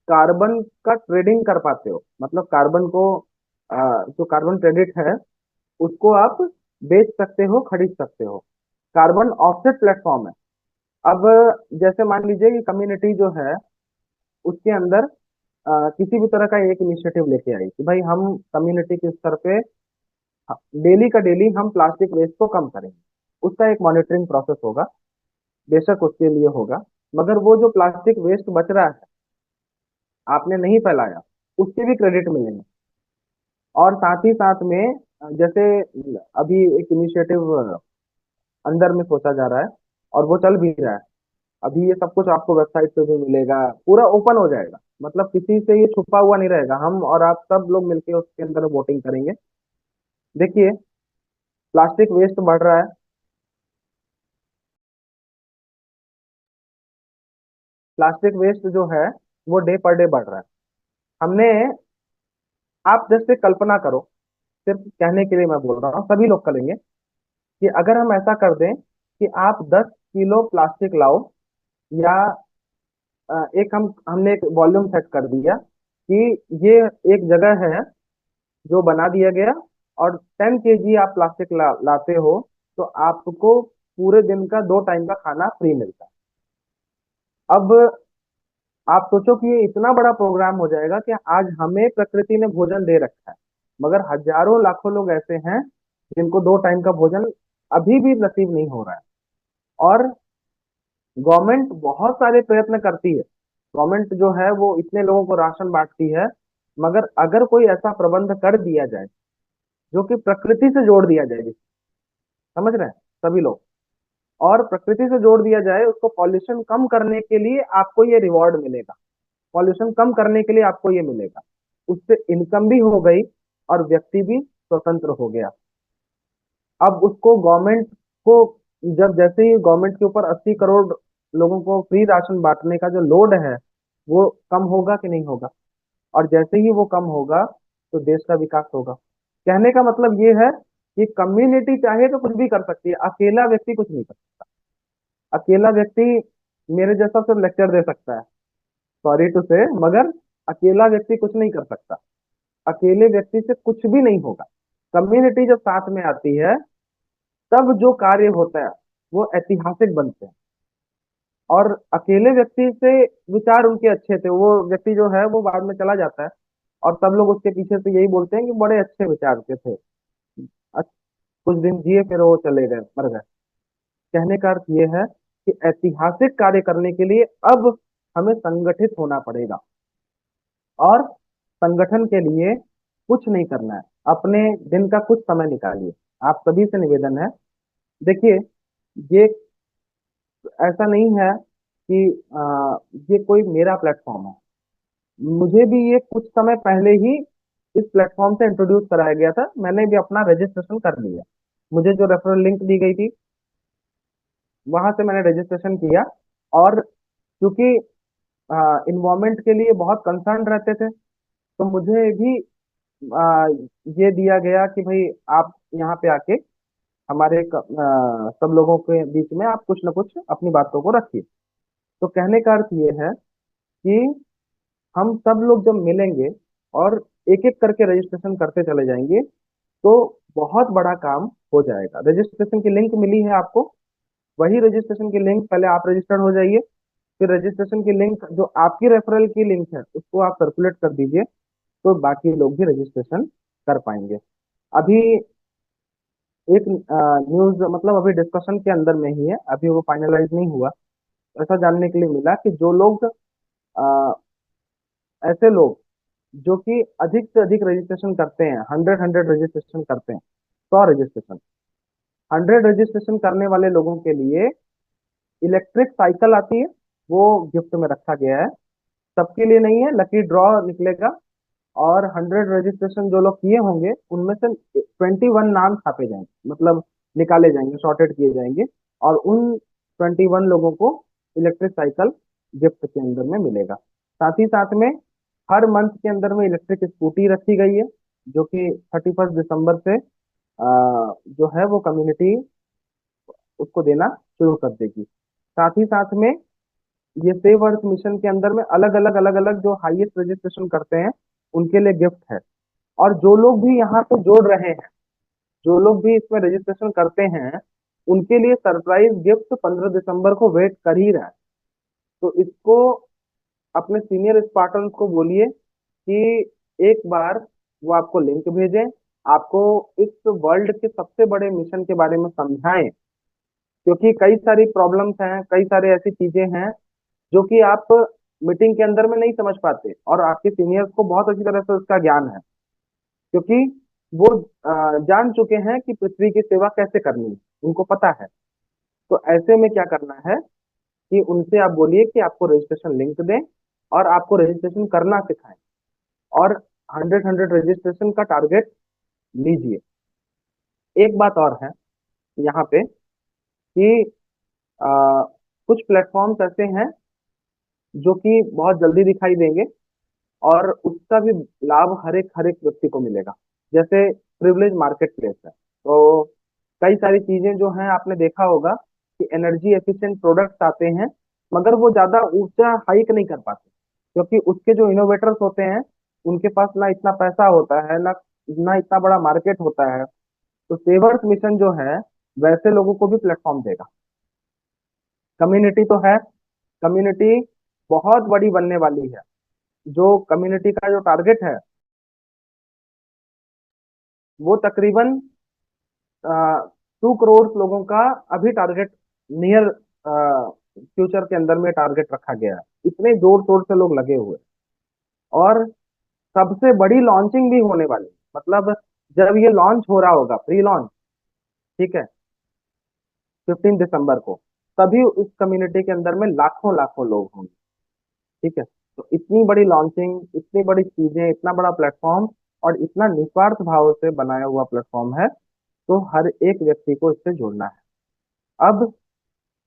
कार्बन का ट्रेडिंग कर पाते हो। मतलब कार्बन को जो कार्बन क्रेडिट है उसको आप बेच सकते हो, खरीद सकते हो। कार्बन ऑफसेट प्लेटफॉर्म है। अब जैसे मान लीजिए कि कम्युनिटी जो है उसके अंदर किसी भी तरह का एक इनिशिएटिव लेके आई कि भाई हम कम्युनिटी के स्तर पे डेली का डेली हम प्लास्टिक वेस्ट को कम करेंगे। उसका एक मॉनिटरिंग प्रोसेस होगा, बेशक उसके लिए होगा, मगर वो जो प्लास्टिक वेस्ट बच रहा है, आपने नहीं फैलाया, उसके भी क्रेडिट मिलेंगे। और साथ ही साथ में जैसे अभी एक इनिशिएटिव अंदर में सोचा जा रहा है, और वो चल भी रहा है। अभी ये सब कुछ आपको वेबसाइट पे भी मिलेगा, पूरा ओपन हो जाएगा। मतलब किसी से ये छुपा हुआ नहीं रहेगा, हम और आप सब लोग मिलके उसके अंदर वोटिंग करेंगे। देखिए, प्लास्टिक वेस्ट बढ़ रहा है, प्लास्टिक वेस्ट जो है वो डे पर डे बढ़ रहा है। हमने, आप जैसे कल्पना करो, सिर्फ कहने के लिए मैं बोल रहा हूँ, सभी लोग करेंगे कि अगर हम ऐसा कर दें कि आप 10 किलो प्लास्टिक लाओ, या एक हमने एक वॉल्यूम सेट कर दिया कि ये एक जगह है जो बना दिया गया, और 10 केजी आप प्लास्टिक लाते हो तो आपको पूरे दिन का 2 टाइम का खाना फ्री मिलता है। अब आप सोचो कि ये इतना बड़ा प्रोग्राम हो जाएगा कि आज हमें प्रकृति ने भोजन दे रखा है, मगर हजारों लाखों लोग ऐसे हैं जिनको 2 टाइम का भोजन अभी भी नसीब नहीं हो रहा है। और गवर्नमेंट बहुत सारे प्रयत्न करती है, गवर्नमेंट जो है वो इतने लोगों को राशन बांटती है, मगर अगर कोई ऐसा प्रबंध कर दिया जाए जो कि प्रकृति से जोड़ दिया जाए, समझ रहे हैं सभी लोग, और प्रकृति से जोड़ दिया जाए, उसको पॉल्यूशन कम करने के लिए आपको ये रिवॉर्ड मिलेगा, पॉल्यूशन कम करने के लिए आपको ये मिलेगा, उससे इनकम भी हो गई और व्यक्ति भी स्वतंत्र हो गया। अब उसको गवर्नमेंट को, जब जैसे ही गवर्नमेंट के ऊपर 80 करोड़ लोगों को फ्री राशन बांटने का जो लोड है वो कम होगा कि नहीं होगा? और जैसे ही वो कम होगा तो देश का विकास होगा। कहने का मतलब ये है कि कम्युनिटी चाहे तो कुछ भी कर सकती है, अकेला व्यक्ति कुछ नहीं कर सकता। अकेला व्यक्ति मेरे जैसा सिर्फ लेक्चर दे सकता है, सॉरी टू से, मगर अकेला व्यक्ति कुछ नहीं कर सकता। अकेले व्यक्ति से कुछ भी नहीं होगा। कम्युनिटी जब साथ में आती है तब जो कार्य होता है वो ऐतिहासिक बनते हैं। और अकेले व्यक्ति से विचार उनके अच्छे थे, वो व्यक्ति जो है वो बाद में चला जाता है और सब लोग उसके पीछे से यही बोलते हैं कि बड़े अच्छे विचार के थे। अ- कुछ दिन जिए फिर वो चले गए, मर गए। कहने का अर्थ ये है कि ऐतिहासिक कार्य करने के लिए अब हमें संगठित होना पड़ेगा। और संगठन के लिए कुछ नहीं करना है, अपने दिन का कुछ समय निकालिए। आप सभी से निवेदन है, देखिए, ये ऐसा नहीं है कि ये कोई मेरा प्लेटफॉर्म है। मुझे भी ये कुछ समय पहले ही इस प्लेटफॉर्म से इंट्रोड्यूस कराया गया था, मैंने भी अपना रजिस्ट्रेशन कर लिया। मुझे जो रेफरल लिंक दी गई थी वहां से मैंने रजिस्ट्रेशन किया। और क्योंकि इन्वायरमेंट के लिए बहुत कंसर्न रहते थे, तो मुझे भी आ, ये दिया गया कि भाई आप यहाँ पे आके हमारे सब लोगों के बीच में आप कुछ ना कुछ अपनी बातों को रखिए। तो कहने का अर्थ ये है कि हम सब लोग जब मिलेंगे और एक एक करके रजिस्ट्रेशन करते चले जाएंगे तो बहुत बड़ा काम हो जाएगा। रजिस्ट्रेशन की लिंक मिली है आपको, वही रजिस्ट्रेशन की लिंक पहले आप रजिस्टर्ड हो जाइए। फिर रजिस्ट्रेशन की लिंक जो आपकी रेफरल की लिंक है उसको आप सर्कुलेट कर दीजिए, तो बाकी लोग भी रजिस्ट्रेशन कर पाएंगे। अभी एक न्यूज, मतलब अभी डिस्कशन के अंदर में ही है, अभी वो फाइनलाइज नहीं हुआ। ऐसा जानने के लिए मिला कि जो लोग ऐसे लोग जो कि अधिक से अधिक रजिस्ट्रेशन करते हैं, 100 रजिस्ट्रेशन करते हैं, 100 रजिस्ट्रेशन, 100 रजिस्ट्रेशन करने वाले लोगों के लिए इलेक्ट्रिक साइकिल आती है, वो गिफ्ट में रखा गया है। सबके लिए नहीं है, लकी ड्रॉ निकलेगा। और 100 रजिस्ट्रेशन जो लोग किए होंगे उनमें से 21 नाम छापे जाएंगे, मतलब निकाले जाएंगे, शॉर्टेड किए जाएंगे। और उन 21 लोगों को इलेक्ट्रिक साइकिल गिफ्ट के अंदर में मिलेगा। साथ ही साथ में हर मंथ के अंदर में इलेक्ट्रिक स्कूटी रखी गई है, जो कि 31 दिसंबर से जो है वो कम्युनिटी उसको देना शुरू कर देगी। साथ ही साथ में ये सेव अर्थ मिशन के अंदर में अलग अलग जो हाईएस्ट रजिस्ट्रेशन करते हैं उनके लिए गिफ्ट है। और जो लोग भी यहाँ पे जोड़ रहे हैं, जो लोग भी इसमें रजिस्ट्रेशन करते हैं, उनके लिए सरप्राइज गिफ्ट 15 दिसंबर को वेट कर ही रहा है। तो इसको अपने सीनियर स्पार्टन को बोलिए कि एक बार वो आपको लिंक भेजें, आपको इस वर्ल्ड के सबसे बड़े मिशन के बारे में समझाएं। क्योंकि कई सारी प्रॉब्लम्स हैं, कई सारे ऐसी चीजें हैं जो कि आप मीटिंग के अंदर में नहीं समझ पाते, और आपके सीनियर्स को बहुत अच्छी तरह से उसका ज्ञान है। क्योंकि वो जान चुके हैं कि पृथ्वी की सेवा कैसे करनी है, उनको पता है। तो ऐसे में क्या करना है कि उनसे आप बोलिए कि आपको रजिस्ट्रेशन लिंक दें और आपको रजिस्ट्रेशन करना सिखाएं। और 100 रजिस्ट्रेशन का टारगेट लीजिए। एक बात और है यहाँ पे कि आ, कुछ प्लेटफॉर्म्स ऐसे हैं जो कि बहुत जल्दी दिखाई देंगे और उसका भी लाभ हर एक व्यक्ति को मिलेगा। जैसे प्रिविलेज मार्केट प्लेस है, तो कई सारी चीजें जो हैं आपने देखा होगा कि एनर्जी एफिशिएंट प्रोडक्ट्स आते हैं, मगर वो ज्यादा ऊंचा हाइक नहीं कर पाते, क्योंकि उसके जो इनोवेटर्स होते हैं उनके पास ना इतना पैसा होता है, ना ना इतना बड़ा मार्केट होता है। तो सेवर्स मिशन जो है वैसे लोगों को भी प्लेटफॉर्म देगा। कम्युनिटी तो है, कम्युनिटी बहुत बड़ी बनने वाली है। जो कम्युनिटी का जो टारगेट है वो तकरीबन 2 करोड़ लोगों का अभी टारगेट नियर फ्यूचर के अंदर में टारगेट रखा गया है। इतने जोर शोर से लोग लगे हुए हैं। और सबसे बड़ी लॉन्चिंग भी होने वाली है। मतलब जब ये लॉन्च हो रहा होगा, प्री लॉन्च, ठीक है, 15 दिसंबर को, तभी उस कम्युनिटी के अंदर में लाखों लाखों लोग होंगे। ठीक है। तो इतनी बड़ी लॉन्चिंग, इतनी बड़ी चीजें, इतना बड़ा प्लेटफॉर्म और इतना निस्वार्थ भाव से बनाया हुआ प्लेटफॉर्म है, तो हर एक व्यक्ति को इससे जुड़ना है। अब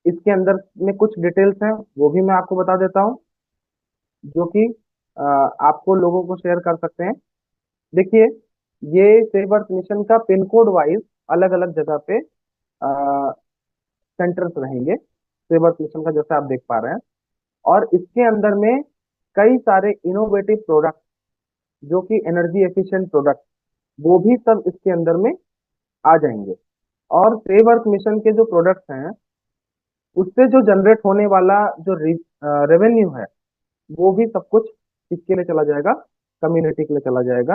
इसके अंदर में कुछ डिटेल्स हैं, वो भी मैं आपको बता देता हूँ, जो कि आपको लोगों को शेयर कर सकते हैं। देखिए, ये सेव अर्थ मिशन का पिन कोड वाइज अलग अलग जगह पे सेंटर्स रहेंगे सेवर्स मिशन का, जैसे आप देख पा रहे हैं। और इसके अंदर में कई सारे इनोवेटिव प्रोडक्ट, जो कि एनर्जी एफिशिएंट प्रोडक्ट, वो भी सब इसके अंदर में आ जाएंगे। और सेव अर्थ मिशन के जो प्रोडक्ट्स हैं, उससे जो जनरेट होने वाला जो रेवेन्यू है, वो भी सब कुछ किसके लिए चला जाएगा? कम्युनिटी के लिए चला जाएगा।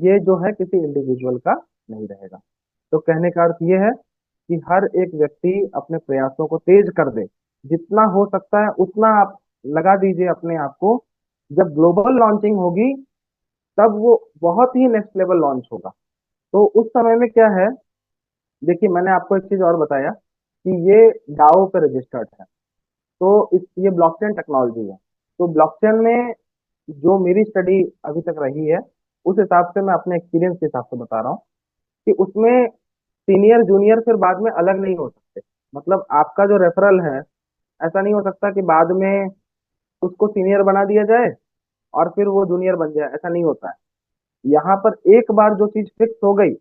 ये जो है किसी इंडिविजुअल का नहीं रहेगा। तो कहने का अर्थ ये है कि हर एक व्यक्ति अपने प्रयासों को तेज कर दे, जितना हो सकता है उतना आप लगा दीजिए अपने आप को। जब ग्लोबल लॉन्चिंग होगी, तब वो बहुत ही नेक्स्ट लेवल लॉन्च होगा। तो उस समय में क्या है, देखिए मैंने आपको एक चीज और बताया कि ये डाओ पे रजिस्टर्ड है। तो ये ब्लॉकचेन टेक्नोलॉजी है। तो ब्लॉकचेन में जो मेरी स्टडी अभी तक रही है, उस हिसाब से मैं अपने एक्सपीरियंस के हिसाब से बता रहा हूँ कि उसमें सीनियर जूनियर फिर बाद में अलग नहीं हो सकते। मतलब आपका जो रेफरल है, ऐसा नहीं हो सकता कि बाद में उसको सीनियर बना दिया जाए और फिर वो जूनियर बन जाए, ऐसा नहीं होता है। यहाँ पर एक बार जो चीज फिक्स हो गई,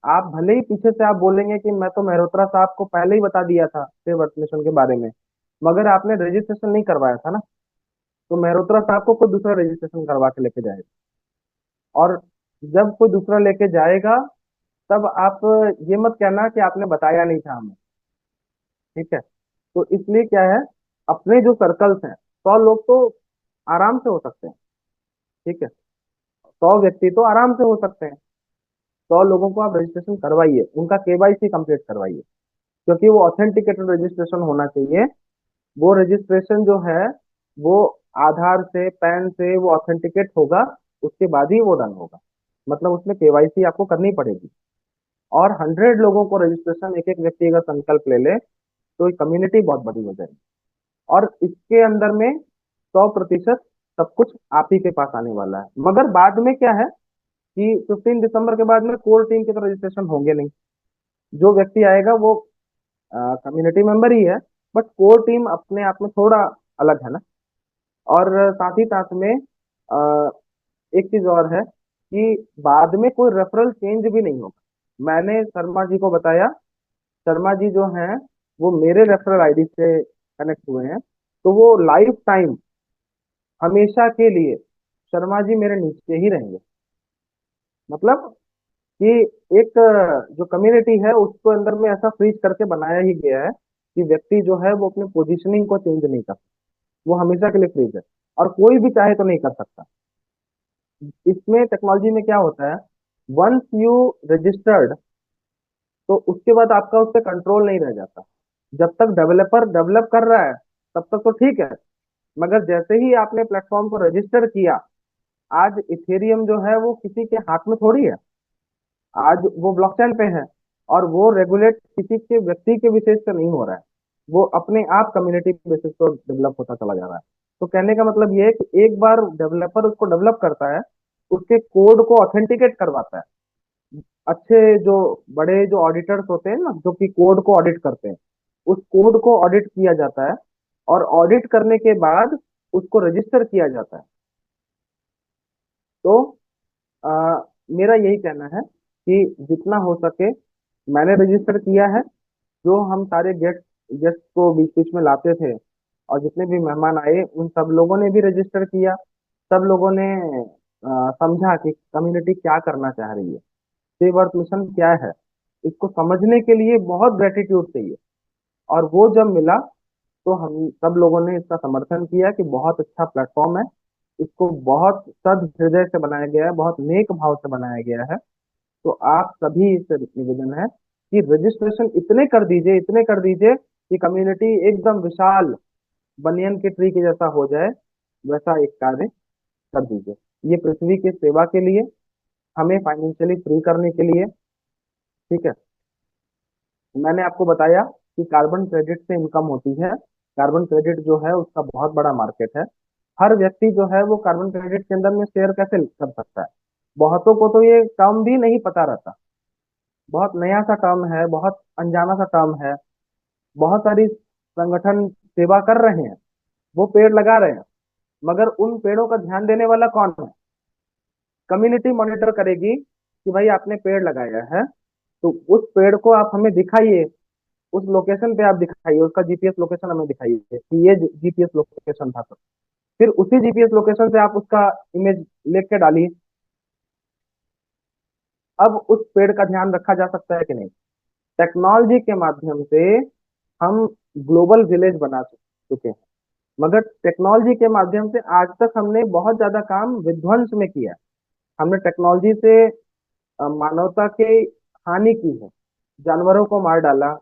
आप भले ही पीछे से आप बोलेंगे कि मैं तो मेहरोत्रा साहब को पहले ही बता दिया था सेव अर्थ मिशन के बारे में, मगर आपने रजिस्ट्रेशन नहीं करवाया था ना। तो मेहरोत्रा साहब को कोई दूसरा रजिस्ट्रेशन करवा के लेके जाएगा। और जब कोई दूसरा लेके जाएगा, तब आप ये मत कहना कि आपने बताया नहीं था हमें। ठीक है? तो इसलिए क्या है, अपने जो सर्कल्स हैं, 100 लोग तो आराम से हो सकते हैं। ठीक है? 100 व्यक्ति तो आराम से हो सकते हैं। 100 लोगों को आप रजिस्ट्रेशन करवाइए, उनका केवाईसी कंप्लीट करवाइए, क्योंकि वो ऑथेंटिकेटेड रजिस्ट्रेशन होना चाहिए। वो रजिस्ट्रेशन जो है, वो आधार से, पैन से वो ऑथेंटिकेट होगा, उसके बाद ही वो डन होगा। मतलब उसमें केवाईसी आपको करनी पड़ेगी। और 100 लोगों को रजिस्ट्रेशन एक एक व्यक्ति अगर संकल्प ले ले, तो कम्युनिटी बहुत बड़ी हो जाएगी। और इसके अंदर में 100% सब कुछ आप ही के पास आने वाला है। मगर बाद में क्या है कि 15 दिसंबर के बाद में कोर टीम के तो रजिस्ट्रेशन होंगे नहीं। जो व्यक्ति आएगा वो कम्युनिटी मेंबर ही है, बट कोर टीम अपने आप में थोड़ा अलग है ना। और साथ ही साथ में एक चीज और है कि बाद में कोई रेफरल चेंज भी नहीं होगा। मैंने शर्मा जी को बताया, शर्मा जी जो हैं, वो मेरे रेफरल आईडी से कनेक्ट हुए हैं। तो वो लाइफ टाइम, हमेशा के लिए शर्मा जी मेरे नीचे ही रहेंगे। मतलब कि एक जो कम्युनिटी है, उसको अंदर में ऐसा फ्रीज करके बनाया ही गया है कि व्यक्ति जो है वो अपने पोजीशनिंग को चेंज नहीं कर सकता। वो हमेशा के लिए फ्रीज है, और कोई भी चाहे तो नहीं कर सकता। इसमें टेक्नोलॉजी में क्या होता है, वंस यू रजिस्टर्ड, तो उसके बाद आपका उस पर कंट्रोल नहीं रह जाता। जब तक डेवलपर डेवलप कर रहा है, तब तक तो ठीक है। मगर जैसे ही आपने प्लेटफॉर्म को रजिस्टर किया, आज इथेरियम जो है वो किसी के हाथ में थोड़ी है। आज वो ब्लॉकचेन पे है, और वो रेगुलेट किसी के व्यक्ति के विशेष से नहीं हो रहा है। वो अपने आप कम्युनिटी बेसिस पर डेवलप होता चला जा रहा है। तो कहने का मतलब ये है कि एक बार डेवलपर उसको डेवलप करता है, उसके कोड को ऑथेंटिकेट करवाता है। अच्छे जो बड़े जो ऑडिटर्स होते हैं ना, जो कि कोड को ऑडिट करते हैं, उस कोड को ऑडिट किया जाता है, और ऑडिट करने के बाद उसको रजिस्टर किया जाता है। तो आ, मेरा यही कहना है कि जितना हो सके, मैंने रजिस्टर किया है। जो हम सारे गेस्ट गेस्ट को बीच बीच में लाते थे, और जितने भी मेहमान आए, उन सब लोगों ने भी रजिस्टर किया। सब लोगों ने समझा कि कम्युनिटी क्या करना चाह रही है, सेव अर्थ मिशन क्या है। इसको समझने के लिए बहुत ग्रेटिट्यूड चाहिए। और वो जब मिला, तो हम सब लोगों ने इसका समर्थन किया कि बहुत अच्छा प्लेटफॉर्म है। इसको बहुत सद हृदय से बनाया गया है, बहुत नेक भाव से बनाया गया है। तो आप सभी से निवेदन है कि रजिस्ट्रेशन इतने कर दीजिए, इतने कर दीजिए कि कम्युनिटी एकदम विशाल बनियन के ट्री के जैसा हो जाए। वैसा एक कार्य कर दीजिए, ये पृथ्वी की सेवा के लिए, हमें फाइनेंशियली फ्री करने के लिए। ठीक है? मैंने आपको बताया कि कार्बन क्रेडिट से इनकम होती है। कार्बन क्रेडिट जो है उसका बहुत बड़ा मार्केट है। हर व्यक्ति जो है वो कार्बन क्रेडिट के अंदर में शेयर कैसे कर सकता है? बहुतों को तो ये टर्म भी नहीं पता रहता। बहुत नया सा टर्म है, बहुत अनजाना सा टर्म है। बहुत सारी संगठन सेवा कर रहे हैं, वो पेड़ लगा रहे हैं, मगर उन पेड़ों का ध्यान देने वाला कौन है? कम्युनिटी मॉनिटर करेगी कि भाई आपने पेड़ लगाया है, तो उस पेड़ को आप हमें दिखाइए, उस लोकेशन पे आप दिखाइए, उसका जीपीएस लोकेशन हमें दिखाइए कि ये जीपीएस लोकेशन था। तो फिर उसी जीपीएस लोकेशन से आप उसका इमेज लेके के डालिए। अब उस पेड़ का ध्यान रखा जा सकता है कि नहीं? टेक्नोलॉजी के माध्यम से हम ग्लोबल विलेज बना चुके हैं, मगर टेक्नोलॉजी के माध्यम से आज तक हमने बहुत ज्यादा काम विध्वंस में किया है। हमने टेक्नोलॉजी से मानवता के हानि की है, जानवरों को मार डाला,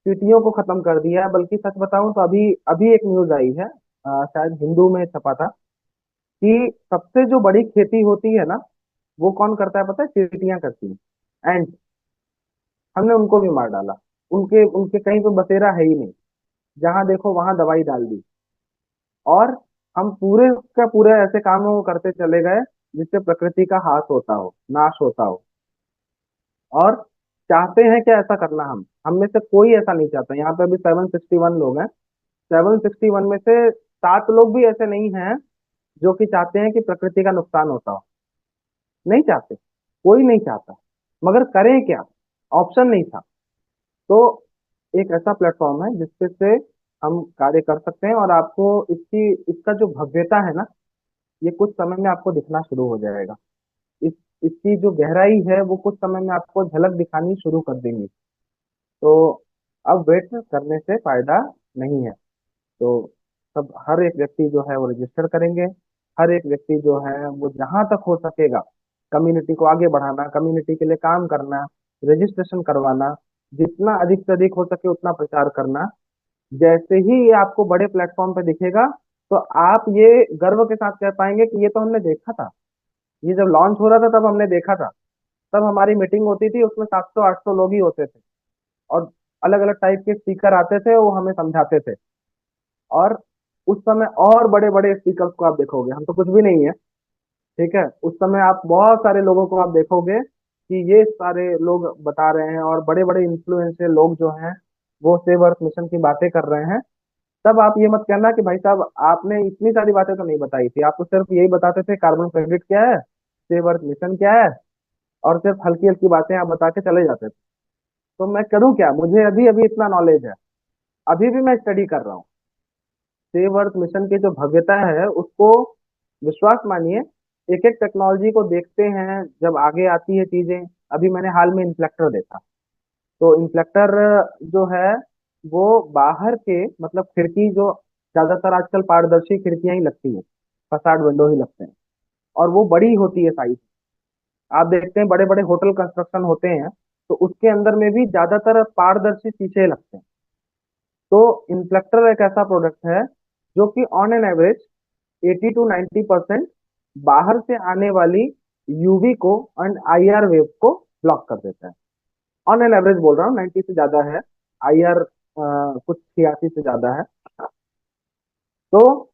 चींटियों को खत्म कर दिया। बल्कि सच बताऊं तो अभी अभी एक न्यूज आई है, शायद हिंदू में छपा था, कि सबसे जो बड़ी खेती होती है ना, वो कौन करता है पता है? चींटियां करती हैं, एंड हमने उनको भी मार डाला। उनके उनके कहीं पे बसेरा है ही नहीं, जहां देखो वहां दवाई डाल दी। और हम पूरे का पूरे ऐसे कामों को करते चले गए जिससे प्रकृति का हास होता हो, नाश होता हो। और चाहते हैं क्या ऐसा करना? हम में से कोई ऐसा नहीं चाहता। यहाँ पे अभी 761 लोग हैं, 761 में से 7 लोग भी ऐसे नहीं हैं जो कि चाहते हैं कि प्रकृति का नुकसान होता हो। नहीं चाहते, कोई नहीं चाहता। मगर करें क्या? ऑप्शन नहीं था। तो एक ऐसा प्लेटफॉर्म है जिसपे से हम कार्य कर सकते हैं, और आपको इसकी इसका जो भव्यता है ना, ये कुछ समय में आपको दिखना शुरू हो जाएगा। इस इसकी जो गहराई है वो कुछ समय में आपको झलक दिखानी शुरू कर देंगी। तो अब वेट करने से फायदा नहीं है। तो सब हर एक व्यक्ति जो है वो रजिस्टर करेंगे। हर एक व्यक्ति जो है वो जहां तक हो सकेगा कम्युनिटी को आगे बढ़ाना, कम्युनिटी के लिए काम करना, रजिस्ट्रेशन करवाना, जितना अधिक से अधिक हो सके उतना प्रचार करना। जैसे ही ये आपको बड़े प्लेटफॉर्म पे दिखेगा, तो आप ये गर्व के साथ कह पाएंगे कि ये तो हमने देखा था। ये जब लॉन्च हो रहा था तब हमने देखा था। तब हमारी मीटिंग होती थी, उसमें 700-800 लोग ही होते थे, और अलग अलग टाइप के स्पीकर आते थे, वो हमें समझाते थे। और उस समय और बड़े बड़े स्पीकर्स को आप देखोगे, हम तो कुछ भी नहीं है, ठीक है। उस समय आप बहुत सारे लोगों को आप देखोगे कि ये सारे लोग बता रहे हैं, और बड़े बड़े इन्फ्लुएंशियल लोग जो हैं वो सेव अर्थ मिशन की बातें कर रहे हैं। तब आप ये मत कहना कि भाई साहब आपने इतनी सारी बातें तो नहीं बताई थी, आप तो सिर्फ यही बताते थे कार्बन क्रेडिट क्या है, सेव अर्थ मिशन क्या है, और सिर्फ हल्की हल्की बातें आप बता के चले जाते थे। तो मैं करूँ क्या? मुझे अभी अभी इतना नॉलेज है, अभी भी मैं स्टडी कर रहा हूँ। सेव अर्थ मिशन की जो भव्यता है उसको, विश्वास मानिए, एक एक टेक्नोलॉजी को देखते हैं जब आगे आती है चीजें। अभी मैंने हाल में इन्फ्लेक्टर देखा। तो इन्फ्लेक्टर जो है वो बाहर के, मतलब खिड़की जो, ज्यादातर आजकल पारदर्शी खिड़कियां ही लगती हैं, फसाड विंडो ही लगते हैं, और वो बड़ी होती है साइज। आप देखते हैं बड़े बड़े होटल कंस्ट्रक्शन होते हैं, तो उसके अंदर में भी ज्यादातर पारदर्शी शीशे लगते हैं। तो इन्फ्लेक्टर एक ऐसा प्रोडक्ट है जो कि ऑन एन एवरेज 80 to 90% बाहर से आने वाली यूवी को एंड आईआर वेव को ब्लॉक कर देता है। ऑन एन एवरेज बोल रहा हूँ, 90 से ज्यादा है आईआर, कुछ 86 से ज्यादा है। तो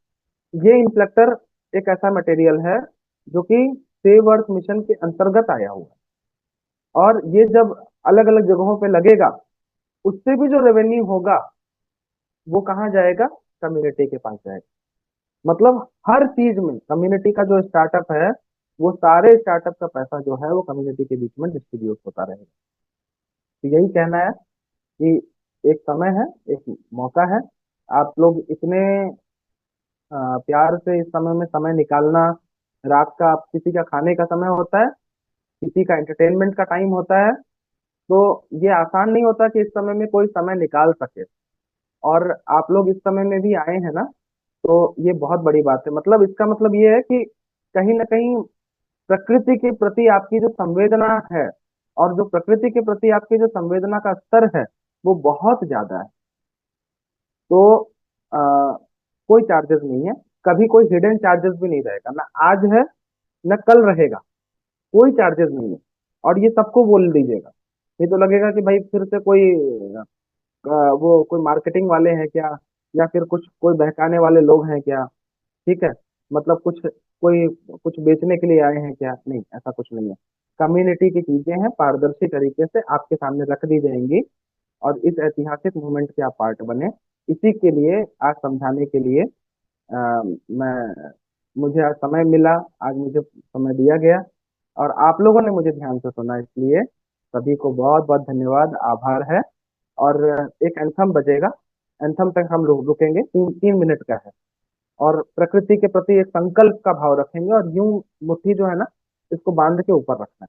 ये इन्फ्लेक्टर एक ऐसा मटेरियल है जो कि सेव अर्थ मिशन के अंतर्गत आया हुआ है। और ये जब अलग अलग जगहों पे लगेगा, उससे भी जो रेवेन्यू होगा वो कहाँ जाएगा? कम्युनिटी के पास जाएगा। मतलब हर चीज में कम्युनिटी का जो स्टार्टअप है, वो सारे स्टार्टअप का पैसा जो है वो कम्युनिटी के बीच में डिस्ट्रीब्यूट होता रहेगा। तो यही कहना है कि एक समय है, एक मौका है। आप लोग इतने प्यार से इस समय में समय निकालना, रात का किसी का खाने का समय होता है, किसी का एंटरटेनमेंट का टाइम होता है। तो ये आसान नहीं होता कि इस समय में कोई समय निकाल सके। और आप लोग इस समय में भी आए हैं ना, तो ये बहुत बड़ी बात है। मतलब इसका मतलब ये है कि कहीं ना कहीं प्रकृति के प्रति आपकी जो संवेदना है, और जो प्रकृति के प्रति आपकी जो संवेदना का स्तर है, वो बहुत ज्यादा है। तो आ, कोई चार्जेस नहीं है, कभी कोई हिडन चार्जेस भी नहीं रहेगा, ना आज है न कल रहेगा। कोई चार्जेस नहीं है। और ये सबको बोल दीजिएगा, नहीं तो लगेगा कि भाई फिर से कोई वो कोई मार्केटिंग वाले हैं क्या, या फिर कुछ कोई बहकाने वाले लोग हैं क्या, ठीक है। मतलब कुछ कोई कुछ बेचने के लिए आए हैं क्या? नहीं, ऐसा कुछ नहीं है। कम्युनिटी की चीजें हैं, पारदर्शी तरीके से आपके सामने रख दी जाएंगी, और इस ऐतिहासिक मूवमेंट के आप पार्ट बने। इसी के लिए आज समझाने के लिए मैं मुझे आज समय मिला, आज मुझे समय दिया गया। और आप लोगों ने मुझे ध्यान से सुना, इसलिए सभी को बहुत बहुत धन्यवाद, आभार है। और एक एंथम बजेगा, एंथम तक हम लोग रुकेंगे, 3 3 मिनट का है। और प्रकृति के प्रति एक संकल्प का भाव रखेंगे, और यूं मुट्ठी जो है ना, इसको बांध के ऊपर रखना है।